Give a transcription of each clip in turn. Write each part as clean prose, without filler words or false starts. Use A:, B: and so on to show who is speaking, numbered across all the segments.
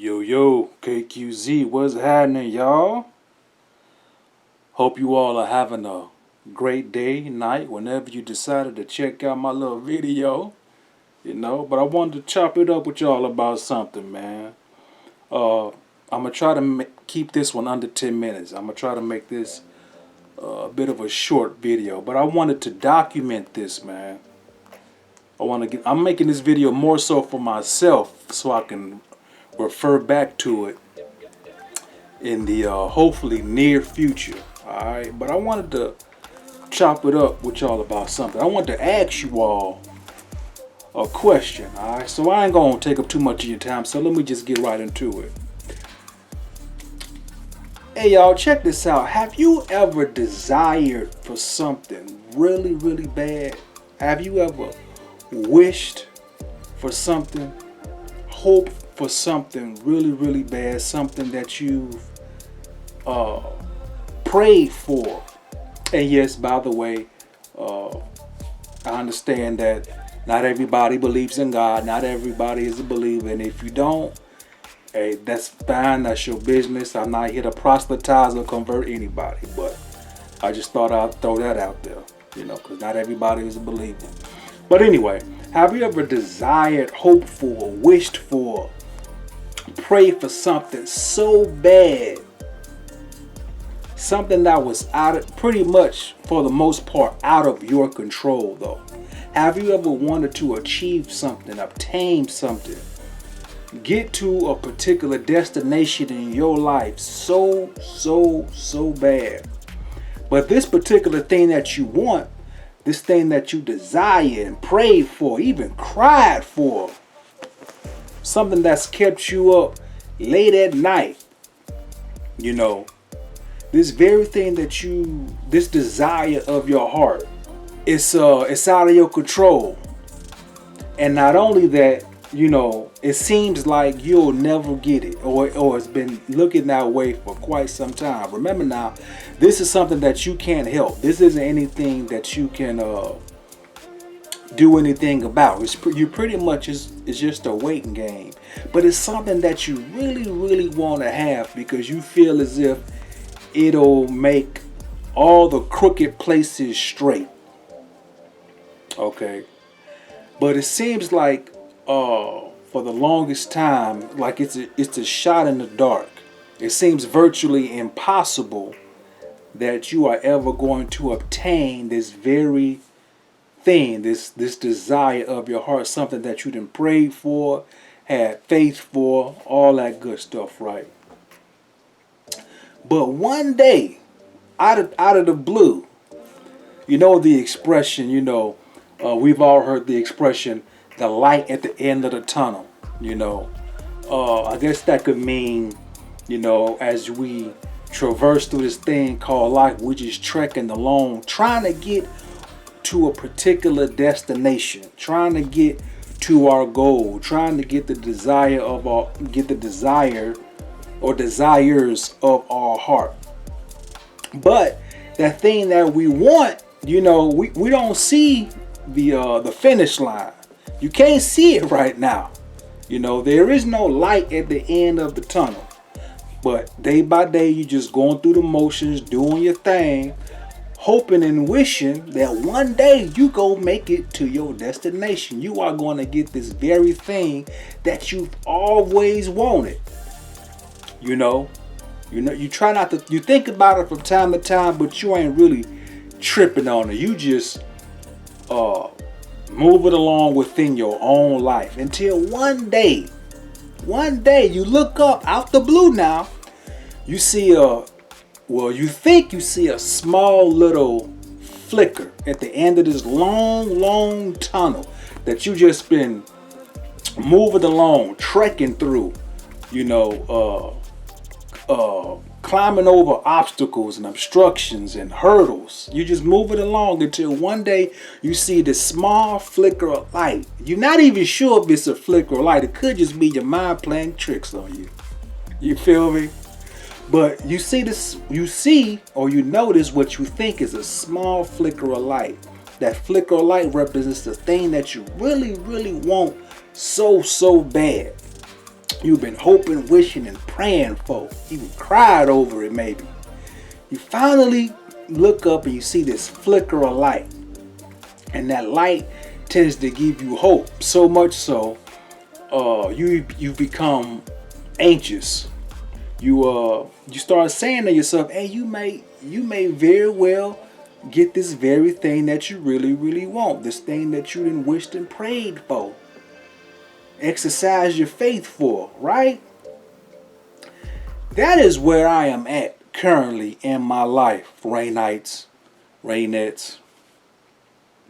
A: Yo, KQZ, what's happening, y'all? Hope you all are having a great day, night, whenever you decided to check out my little video, But I wanted to chop it up with y'all about something, man. I'm gonna try to keep this one under 10 minutes. I'm gonna try to make this a bit of a short video, but I wanted to document this, man. I'm making this video more so for myself so I can refer back to it in the hopefully near future. Alright, but I wanted to chop it up with y'all about something. I wanted to ask you all a question. Alright, so I ain't gonna take up too much of your time, so let me just get right into it. Hey y'all, check this out. Have you ever desired for something really, really bad? Have you ever wished for something, hoped for something really, really bad, something that you've prayed for? And yes, by the way, I understand that not everybody believes in God. Not everybody is a believer. And if you don't, hey, that's fine. That's your business. I'm not here to proselytize or convert anybody. But I just thought I'd throw that out there, because not everybody is a believer. But anyway, have you ever desired, hoped for, wished for, prayed for something so bad? Something that was pretty much, for the most part, out of your control, though. Have you ever wanted to achieve something, obtain something, get to a particular destination in your life so bad? But this particular thing that you want, this thing that you desire and prayed for, even cried for, something that's kept you up late at night, this very thing that this desire of your heart, it's out of your control. And not only that, it seems like you'll never get it, or it's been looking that way for quite some time. Remember now, this is something that you can't help. This isn't anything that you can do anything about. You pretty much it's just a waiting game. But it's something that you really want to have because you feel as if it'll make all the crooked places straight. Okay. But it seems like for the longest time, like it's a shot in the dark. It seems virtually impossible that you are ever going to obtain this very thing, this desire of your heart, something that you done prayed for, had faith for, all that good stuff, right? But one day, out of the blue, the expression, we've all heard the expression, the light at the end of the tunnel, I guess that could mean, as we traverse through this thing called life, we're just trekking along, trying to get to a particular destination, trying to get to our goal, trying to get the desire or desires of our heart. But that thing that we want, we don't see the finish line. You can't see it right now. There is no light at the end of the tunnel. But day by day, you just going through the motions, doing your thing, hoping and wishing that one day you go make it to your destination. You are going to get this very thing that you've always wanted. You try not to, you think about it from time to time, but you ain't really tripping on it. You just move it along within your own life until one day you look up out the blue. Now you see you think you see a small little flicker at the end of this long tunnel that you just been moving along, trekking through, climbing over obstacles and obstructions and hurdles. You just move it along until one day you see this small flicker of light. You're not even sure if it's a flicker of light. It could just be your mind playing tricks on you. You feel me? But you see or you notice what you think is a small flicker of light. That flicker of light represents the thing that you really want so bad. you've been hoping, wishing, and praying for. Even cried over it maybe. You finally look up and you see this flicker of light. And that light tends to give you hope. So much so, you become anxious. You start saying to yourself, hey, you may very well get this very thing that you really, really want. This thing that you done wished and prayed for. Exercise your faith for, right? That is where I am at currently in my life, Rainites, Rainettes.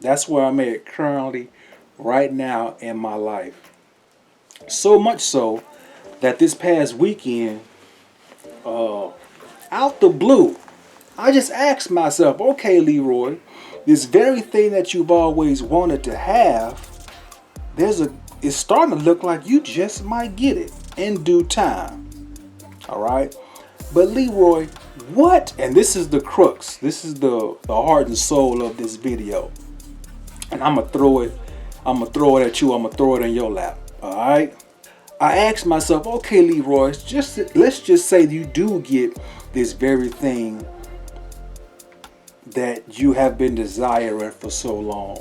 A: That's where I'm at currently right now in my life. So much so that this past weekend, out the blue, I just asked myself, okay, Leroy, this very thing that you've always wanted to have, it's starting to look like you just might get it in due time. All right. But Leroy, what? And this is the crux. This is the heart and soul of this video. And I'm gonna throw it at you. I'm gonna throw it in your lap. All right. I asked myself, okay, Leroy, let's just say you do get this very thing that you have been desiring for so long.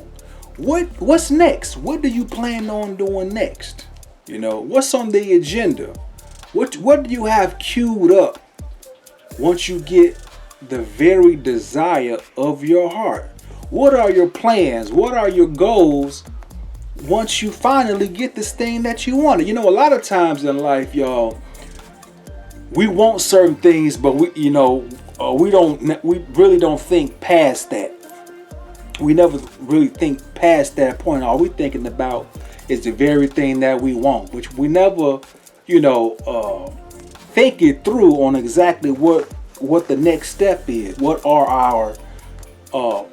A: What's next? What do you plan on doing next? You know, what's on the agenda? What do you have queued up once you get the very desire of your heart? What are your plans? What are your goals once you finally get this thing that you wanted? You know, a lot of times in life, y'all, we want certain things, but we really don't think past that. We never really think past that point. All we thinking about is the very thing that we want, which we never, think it through on exactly what the next step is. What are our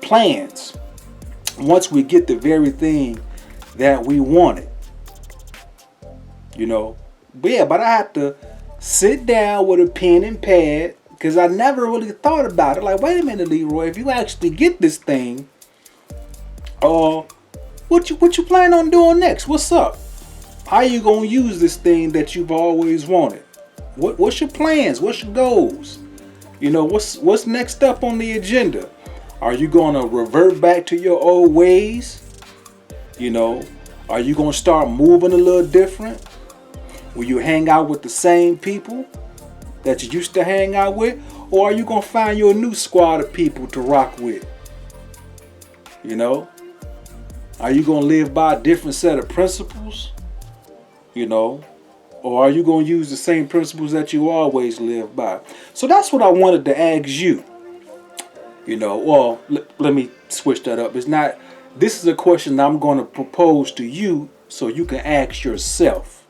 A: plans once we get the very thing that we wanted? But I have to sit down with a pen and pad because I never really thought about it. Like, wait a minute, Leroy, if you actually get this thing, what you plan on doing next? What's up? How you gonna use this thing that you've always wanted? What's your plans? What's your goals? What's next up on the agenda? Are you gonna revert back to your old ways? Are you gonna start moving a little different? Will you hang out with the same people that you used to hang out with? Or are you gonna find you a new squad of people to rock with? Are you gonna live by a different set of principles? Or are you gonna use the same principles that you always live by? So that's what I wanted to ask you. Let me switch that up. This is a question that I'm going to propose to you so you can ask yourself.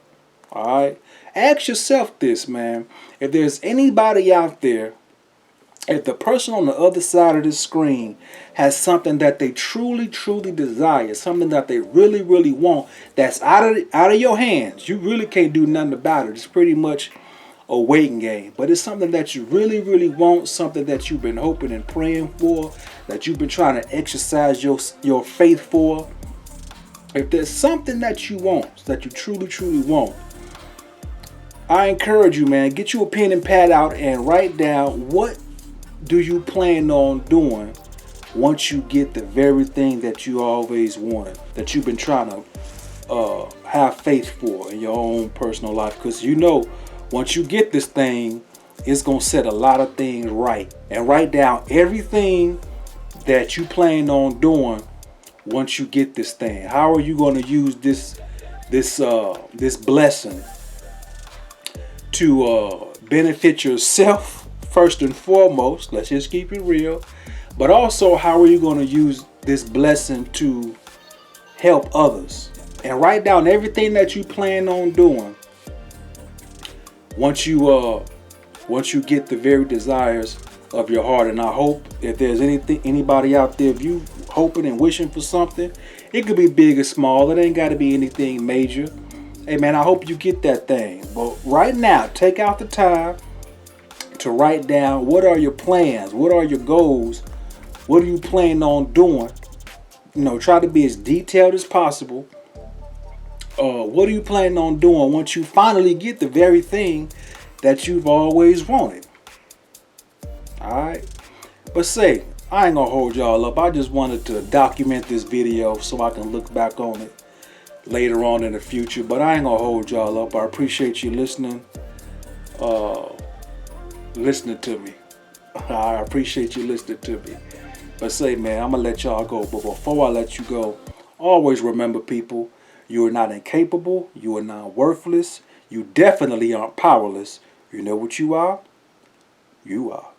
A: All right? Ask yourself this, man. If there's anybody out there, if the person on the other side of the screen has something that they truly, truly desire, something that they really, really want, that's out of your hands, you really can't do nothing about it. It's pretty much a waiting game. But it's something that you really, really want, something that you've been hoping and praying for, that you've been trying to exercise your faith for. If there's something that you want, that you truly, truly want, I encourage you, man, get you a pen and pad out and write down what do you plan on doing once you get the very thing that you always wanted, that you've been trying to have faith for in your own personal life? Because once you get this thing, it's going to set a lot of things right. And write down everything that you plan on doing once you get this thing. How are you going to use this blessing to benefit yourself first and foremost? Let's just keep it real. But also, how are you going to use this blessing to help others? And write down everything that you plan on doing once you get the very desires of your heart. And I hope if there's anybody out there, if you hoping and wishing for something, it could be big or small. It ain't got to be anything major. Hey man, I hope you get that thing. But right now, take out the time to write down what are your plans, what are your goals, what are you planning on doing. Try to be as detailed as possible. What are you planning on doing once you finally get the very thing that you've always wanted? Alright? But say, I ain't gonna hold y'all up. I just wanted to document this video so I can look back on it later on in the future. But I ain't gonna hold y'all up. I appreciate you listening. Listening to me. I appreciate you listening to me. But say, man, I'm gonna let y'all go. But before I let you go, always remember, people, you are not incapable. You are not worthless. You definitely aren't powerless. You know what you are? You are.